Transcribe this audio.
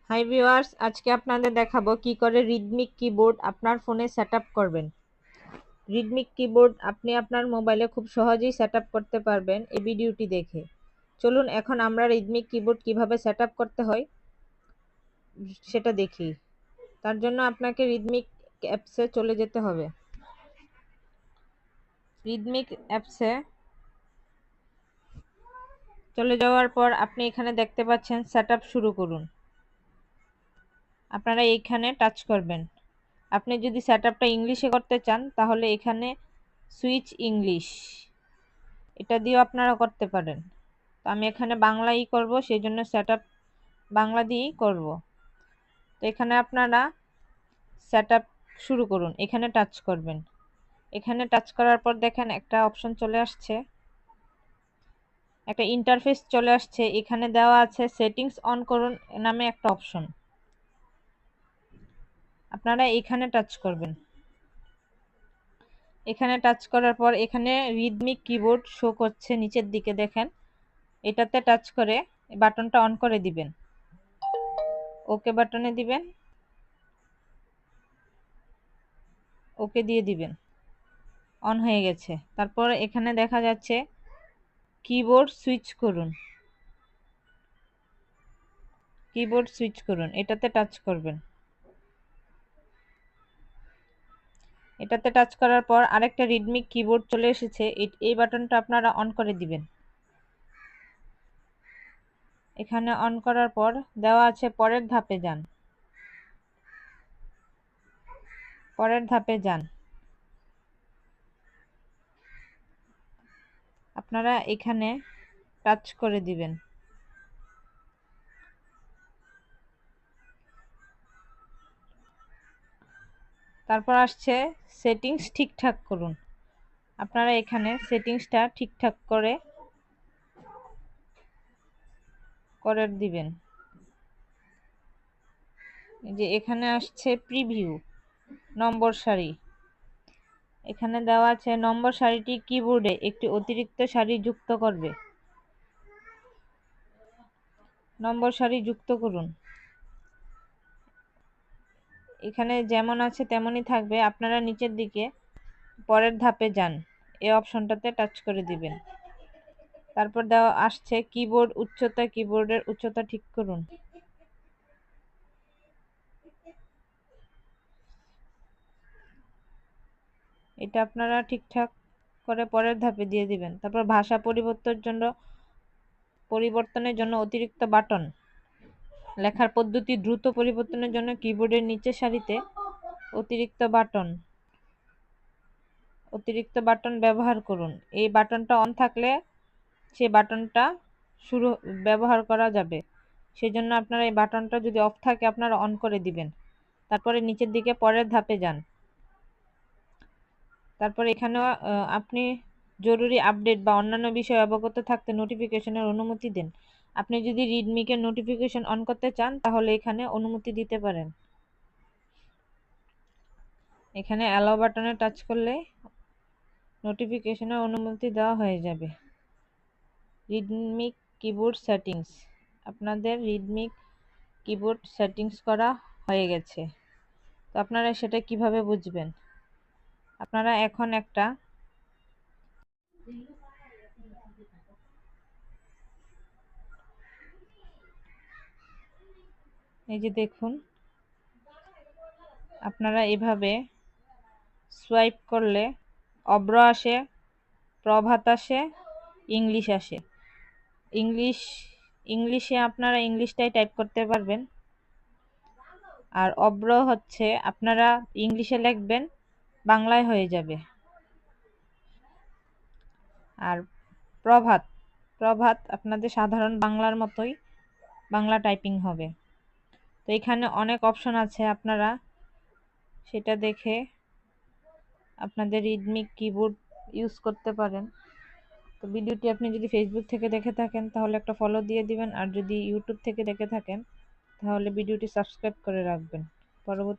Hi viewers, আজকে আপনাদের দেখাবো কি করে রিদমিক কিবোর্ড আপনার ফোনে সেটআপ করবেন। রিদমিক কিবোর্ড আপনি আপনার মোবাইলে খুব সহজেই সেটআপ করতে পারবেন এই ভিডিওটি দেখে। চলুন এখন আমরা রিদমিক কিবোর্ড কিভাবে সেটআপ করতে হয় সেটা দেখি। তার জন্য আপনাকে রিদমিক অ্যাপসে চলে যেতে হবে। রিদমিক অ্যাপসে চলে যাওয়ার পর আপনি এখানে দেখতে পাচ্ছেন সেটআপ শুরু করুন। আপনারা এইখানে টাচ করবেন। আপনি যদি সেটআপটা ইংলিশে করতে চান তাহলে এখানে সুইচ ইংলিশ এটা দিয়েও আপনারা করতে পারেন। তো আমি এখানে বাংলাই করব, সেই জন্য সেটআপ বাংলা দিয়েই করব। তো এখানে আপনারা সেটআপ শুরু করুন, এখানে টাচ করবেন। এখানে টাচ করার পর দেখেন একটা অপশন চলে আসছে, একটা ইন্টারফেস চলে আসছে। এখানে দেওয়া আছে সেটিংস অন করুন নামে একটা অপশন, আপনারা এখানে টাচ করবেন। এখানে টাচ করার পর এখানে রিদমিক কিবোর্ড শো করছে নিচের দিকে, দেখেন এটাতে টাচ করে বাটনটা অন করে দিবেন। ওকে বাটনে দিবেন, ওকে দিয়ে দিবেন, অন হয়ে গেছে। তারপর এখানে দেখা যাচ্ছে কিবোর্ড সুইচ করুন, কিবোর্ড সুইচ করুন এটাতে টাচ করবেন। এটাতে টাচ করার পর আরেকটা রিদমিক কিবোর্ড চলে এসেছে, এই বাটনটা আপনারা অন করে দিবেন। এখানে অন করার পর দেওয়া আছে পরের ধাপে যান, পরের ধাপে যান। আপনারা এখানে টাচ করে দিবেন। তারপর আসছে সেটিংস ঠিকঠাক করুন। আপনারা এখানে সেটিংসটা ঠিকঠাক করে দিবেন। যে এখানে আসছে প্রিভিউ নম্বর সারি, এখানে দেওয়া আছে নম্বর সারিটি কিবোর্ডে একটি অতিরিক্ত সারি যুক্ত করবে। নম্বর সারি যুক্ত করুন। এখানে যেমন আছে তেমনই থাকবে, আপনারা নিচের দিকে পরের ধাপে যান, এই অপশনটাতে টাচ করে দিবেন। তারপর দেওয়া আসছে কিবোর্ড উচ্চতা, কিবোর্ডের উচ্চতা ঠিক করুন। এটা আপনারা ঠিকঠাক করে পরের ধাপে দিয়ে দিবেন। তারপর ভাষা পরিবর্তনের জন্য অতিরিক্ত বাটন, লেখার পদ্ধতি দ্রুত পরিবর্তনের জন্য কিবোর্ডের নিচের সারিতে অতিরিক্ত বাটন ব্যবহার করুন। এই বাটনটা অন থাকলে সেই বাটনটা ব্যবহার করা যাবে, সেজন্য আপনারা এই বাটনটা যদি অফ থাকে আপনারা অন করে দিবেন। তারপরে নিচের দিকে পরের ধাপে যান। তারপর এখানে আপনি জরুরি আপডেট বা অন্যান্য বিষয়ে অবগত থাকতে নোটিফিকেশনের অনুমতি দেন। আপনি যদি রিডমিকে নোটিফিকেশন অন করতে চান তাহলে এখানে অনুমতি দিতে পারেন। এখানে অ্যালাউ বাটনে টাচ করলে নোটিফিকেশনের অনুমতি দেওয়া হয়ে যাবে। রিদমিক কিবোর্ড সেটিংস, আপনাদের রিদমিক কিবোর্ড সেটিংস করা হয়ে গেছে। তো আপনারা সেটা কিভাবে বুঝবেন? আপনারা এখন একটা এই যে দেখুন, আপনারা এভাবে সোয়াইপ করলে অব্র আসে, প্রভাত আসে, ইংলিশ আসে। ইংলিশে আপনারা ইংলিশটাই টাইপ করতে পারবেন, আর অব্র হচ্ছে আপনারা ইংলিশে লিখবেন, বাংলায় হয়ে যাবে। আর প্রভাত প্রভাত আপনাদের সাধারণ বাংলার মতোই বাংলা টাইপিং হবে। তো এখানে অনেক অপশন আছে, আপনারা সেটা দেখে আপনাদের রিদমিক কিবোর্ড ইউজ করতে পারেন। তো ভিডিওটি আপনি যদি ফেসবুক থেকে দেখে থাকেন তাহলে একটা ফলো দিয়ে দিবেন, আর যদি ইউটিউব থেকে দেখে থাকেন তাহলে ভিডিওটি সাবস্ক্রাইব করে রাখবেন। পরবর্তী